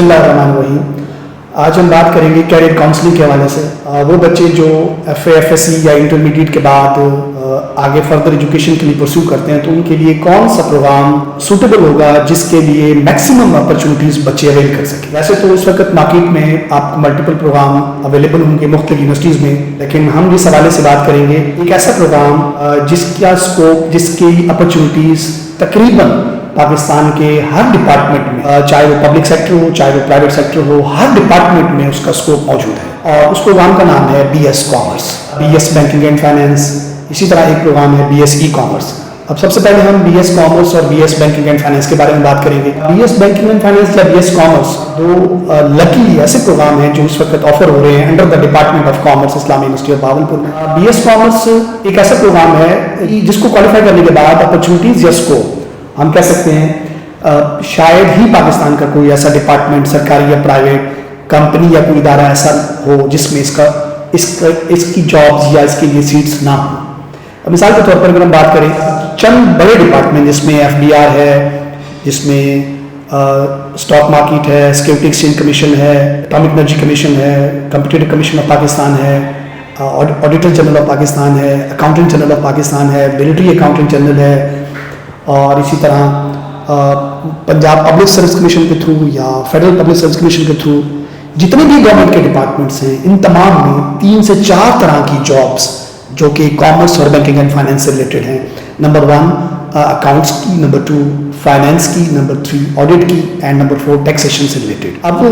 بسم اللہ الرحمن الرحیم۔ آج ہم بات کریں گے کیریئر کاؤنسلنگ کے حوالے سے۔ وہ بچے جو F A F S C یا انٹرمیڈیٹ کے بعد آگے فردر ایجوکیشن کے لیے پرسیو کرتے ہیں تو ان کے لیے کون سا پروگرام سوٹیبل ہوگا جس کے لیے میکسیمم اپرچونیٹیز بچے اویل کر سکیں۔ ویسے تو اس وقت مارکیٹ میں آپ کو ملٹیپل پروگرام اویلیبل ہوں گے مختلف یونیورسٹیز میں، لیکن ہم اس حوالے سے بات کریں گے ایک ایسا پروگرام جس کا اسکوپ، جس کی اپرچونیٹیز تقریباً پاکستان کے ہر ڈپارٹمنٹ میں، چاہے وہ پبلک سیکٹر ہو چاہے وہ پرائیویٹ سیکٹر ہو، ہر ڈپارٹمنٹ میں اس کا اسکوپ موجود ہے۔ اور اس پروگرام کا نام ہے be S commerce, B S banking and finance. اسی طرح ایک پروگرام ہے بی ایس ای کامرس۔ اب سب سے پہلے ہم بی ایس کامرس اور B S banking and finance کے بارے میں بات کریں گے۔ B S banking and finance یا be S commerce do luckily ایسے پروگرام ہیں جو اس وقت آفر ہو رہے ہیں under the department of commerce, اسلامی یونیورسٹی آف بہاولپور میں۔ بی ایس کامرس ایک ایسا پروگرام ہے جس کو کوالیفائی کرنے کے بعد اپرچونیٹیز یا اسکوپ ہم کہہ سکتے ہیں شاید ہی پاکستان کا کوئی ایسا ڈپارٹمنٹ، سرکاری یا پرائیویٹ کمپنی یا کوئی ادارہ ایسا ہو جس میں اس کی جابز یا اس کے لیے سیٹس نہ ہوں۔ اب مثال کے طور پر اگر ہم بات کریں چند بڑے ڈپارٹمنٹ جس میں ایف بی آر ہے، جس میں اسٹاک مارکیٹ ہے، سیکورٹی ایکسچینج کمیشن ہے، اٹامک انرجی کمیشن ہے، کمپٹیٹو کمیشن آف پاکستان ہے، آڈیٹر جنرل آف پاکستان ہے، اکاؤنٹنٹ جنرل آف پاکستان ہے، ملٹری اکاؤنٹنٹ جنرل ہے، اور اسی طرح پنجاب پبلک سروس کمیشن کے تھرو یا فیڈرل پبلک سروس کمیشن کے تھرو جتنے بھی گورنمنٹ کے ڈپارٹمنٹس ہیں، ان تمام میں 3 سے 4 طرح کی جابس جو کہ کامرس اور بینکنگ اینڈ فائنینس سے ریلیٹڈ ہیں۔ نمبر 1 اکاؤنٹس کی، نمبر 2 فائنینس کی، نمبر 3 آڈٹ کی، اینڈ نمبر 4 ٹیکسیشن سے ریلیٹڈ۔ اب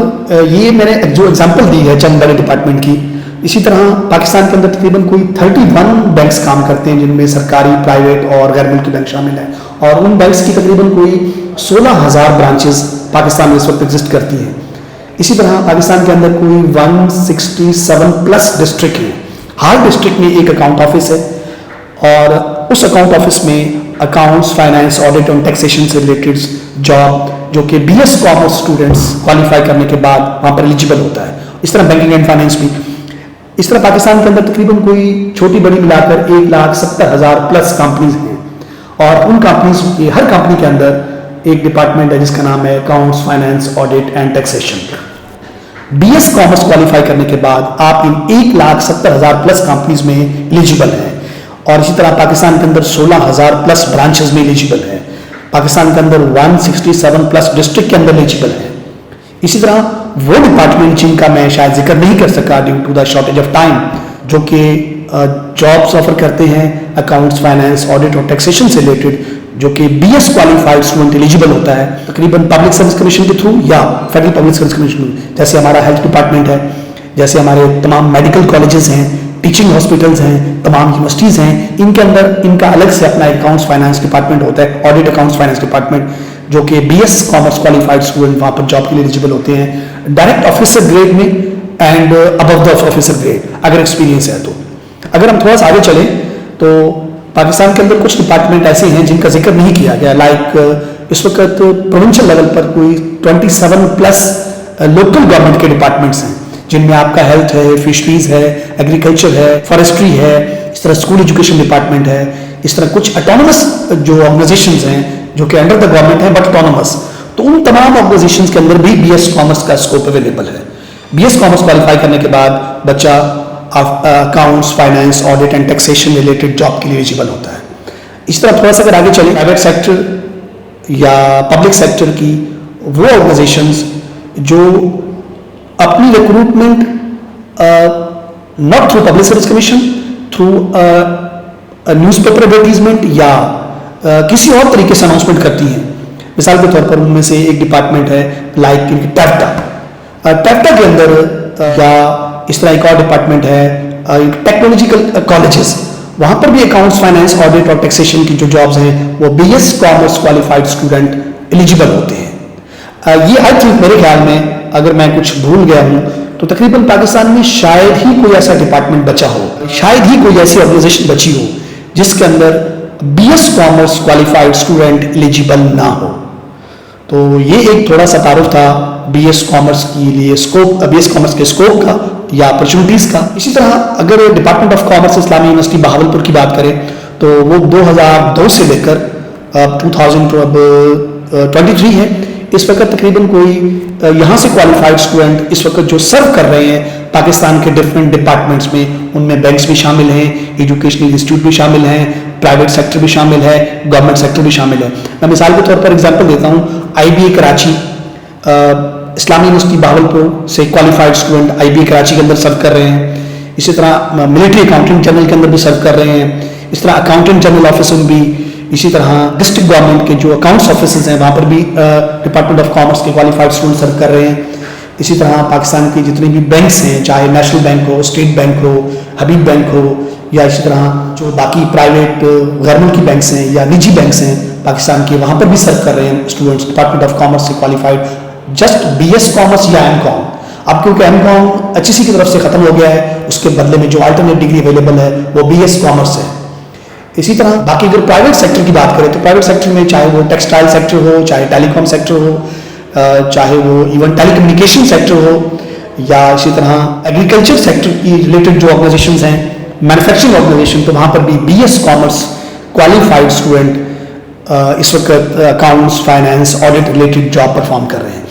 یہ میں نے جو ایگزامپل دی ہے چند بڑے ڈپارٹمنٹ کی، اسی طرح پاکستان کے اندر تقریباً کوئی 31 بینکس کام کرتے ہیں جن میں سرکاری، پرائیویٹ اور غیر ملکی بینک شامل ہیں، اور ان بینکس کی تقریباً کوئی 16,000 برانچز پاکستان میں اس وقت ایگزسٹ کرتی ہیں۔ اسی طرح پاکستان کے اندر کوئی 167 پلس ڈسٹرکٹ ہیں۔ ہر ڈسٹرکٹ میں ایک اکاؤنٹ آفس ہے، اور اس اکاؤنٹ آفس میں اکاؤنٹس، فائنینس، آڈٹ اور ٹیکسیشن سے ریلیٹڈ جاب جو کہ B S commerce students qualify کرنے کے بعد وہاں پر ایلیجیبل ہوتا ہے۔ اس طرح بینکنگ اینڈ فائنینس بھی۔ اس طرح پاکستان کے اندر تقریباً کوئی چھوٹی بڑی ملا کر 1,70,000 پلس کمپنیز ہیں، اور ان کمپنیز کی ہر کمپنی کے اندر ایک ڈپارٹمنٹ ہے جس کا نام ہے accounts, finance, audit and taxation. Be S commerce qualify کرنے کے بعد آپ ان 1,70,000 پلس کمپنیز میں ایلیجیبل ہیں، اور اسی طرح پاکستان کے اندر 16,000 پلس برانچز میں ایلیجیبل ہیں، پاکستان کے اندر 167 پلس ڈسٹرکٹ کے اندر ایلیجیبل ہیں۔ اسی طرح وہ ڈپارٹمنٹ جن کا میں شاید ذکر نہیں کر سکا due to the shortage of time, جو کہ جابس آفر کرتے ہیں اکاؤنٹس، فائنینس، آڈٹ اور ٹیکسیشن سے ریلیٹڈ، جو کہ B S qualified student eligible ہوتا ہے تقریباً پبلک سروس کمیشن کے تھرو یا فیڈرل پبلک سروس کمیشن، جیسے ہمارا ہیلتھ ڈپارٹمنٹ ہے، جیسے ہمارے تمام میڈیکل کالجز ہیں، ٹیچنگ ہاسپٹلز ہیں، تمام یونیورسٹیز ہیں، ان کے اندر ان کا الگ سے اپنا اکاؤنٹس فائنینس ڈپارٹمنٹ ہوتا ہے، آڈٹ اکاؤنٹس فائنینس ڈپارٹمنٹ، جو کہ B S commerce qualified student وہاں پر جاب کے لیے ایلیجیبل ہوتے ہیں ڈائریکٹ آفیسر گریڈ میں and above the officer grade اگر ایکسپیرینس ہے تو۔ اگر ہم تھوڑا سا آگے چلیں تو پاکستان کے اندر کچھ ڈپارٹمنٹ ایسے ہیں جن کا ذکر نہیں کیا گیا، لائک اس وقت پروونشل لیول پر کوئی 27 پلس لوکل گورنمنٹ کے ڈپارٹمنٹس ہیں جن میں آپ کا ہیلتھ ہے، فشریز ہے، ایگریکلچر ہے، فارسٹری ہے، اس طرح اسکول ایجوکیشن ڈپارٹمنٹ ہے، اس طرح کچھ اٹانومس جو آرگنائزیشنز ہیں جو کہ انڈر دا گورنمنٹ ہیں بٹ اٹانومس، تو ان تمام آرگنائزیشنز کے اندر بھی بی ایس کامرس کا اسکوپ اویلیبل ہے۔ بی ایس کامرس کوالیفائی کرنے کے بعد بچہ accounts, finance, audit and taxation related job کے لیے ایلیجیبل ہوتا ہے۔ اس طرح تھوڑا سا اگر آگے چلیں پرائیویٹ سیکٹر یا پبلک سیکٹر کی وہ آرگنائزیشنز جو اپنی recruitment not through public service commission, through news paper advertisement یا کسی اور طریقے سے اناؤنسمنٹ کرتی ہیں، مثال کے طور پر ان میں سے ایک ڈپارٹمنٹ ہے لائک ٹیپٹا کے اندر، یا اس طرح ایک اور ڈپارٹمنٹ ہے ٹیکنالوجیکل کالجز، وہاں پر بھی اکاؤنٹس، فائنینس، آڈٹ اور ٹیکسیشن کی جو جابز ہیں وہ be S commerce qualified student eligible ہوتے ہیں۔ یہ آئی تھنک میرے خیال میں اگر میں کچھ بھول گیا ہوں تو تقریباً پاکستان میں شاید ہی کوئی ایسا ڈپارٹمنٹ بچا ہو، شاید ہی کوئی ایسی آرگنائزیشن بچی ہو جس کے اندر B S commerce qualified student eligible نہ ہو۔ تو یہ ایک تھوڑا سا تعارف تھا بی ایس کامرس کے لیے اسکوپ، بی ایس کامرس کے اسکوپ کا یا اپرچونیٹیز کا۔ اسی طرح اگر ڈپارٹمنٹ آف کامرس اسلامی یونیورسٹی بہاولپور کی بات کریں تو وہ 2002 سے لے کر 2023 ہے، اس وقت تقریباً کوئی یہاں سے کوالیفائڈ اسٹوڈنٹ اس وقت جو سرو کر رہے ہیں پاکستان کے ڈفرینٹ ڈپارٹمنٹس میں، ان میں بینکس بھی شامل ہیں، ایجوکیشنل انسٹیٹیوٹ بھی شامل ہیں، پرائیویٹ سیکٹر بھی شامل ہے، گورنمنٹ سیکٹر بھی شامل ہے. میں مثال کے طور پر اگزامپل دیتا ہوں، آئی بی اے کراچی، اسلامی یونیورسٹی باولپور سے کوالیفائڈ اسٹوڈنٹ آئی بی اے کراچی کے اندر سرو کر رہے ہیں. اسی طرح ملٹری اکاؤنٹنگ جنرل کے اندر بھی سرو کر رہے ہیں. اس طرح اکاؤنٹنٹ جنرل آفس میں بھی، اسی طرح ڈسٹرکٹ گورنمنٹ کے جو اکاؤنٹس آفیسز ہیں وہاں پر بھی ڈپارٹمنٹ آف کامرس کے کوالیفائڈ اسٹوڈنٹ سرو کر رہے ہیں. اسی طرح پاکستان کی جتنے بھی بینکس ہیں، چاہے نیشنل بینک ہو، اسٹیٹ بینک ہو، حبیب بینک ہو، یا اسی طرح جو باقی پرائیویٹ گورنمنٹ کی بینکس ہیں یا نجی بینکس ہیں پاکستان کے، وہاں پر بھی سرو کر رہے ہیں اسٹوڈنٹس ڈپارٹمنٹ آف کامرس سے qualified, just be S commerce یا ایم کام. اب کیونکہ ایم کام ایچ ای سی کی طرف سے ختم ہو گیا ہے، اس کے بدلے میں جو الٹرنیٹ ڈگری اویلیبل ہے وہ بی ایس کامرس ہے. اسی طرح باقی اگر پرائیویٹ سیکٹر کی بات کریں تو پرائیویٹ سیکٹر میں چاہے وہ ٹیکسٹائل سیکٹر ہو، چاہے ٹیلی کام سیکٹر ہو، چاہے وہ ایون ٹیلی کمیونیکیشن سیکٹر ہو، یا اسی طرح ایگریکلچر سیکٹر کی ریلیٹڈ جو آرگنائزیشنز ہیں، مینوفیکچرنگ آرگنائزیشن، تو وہاں پر بھی B S commerce qualified student اس وقت accounts, finance, audit related job perform کر رہے ہیں.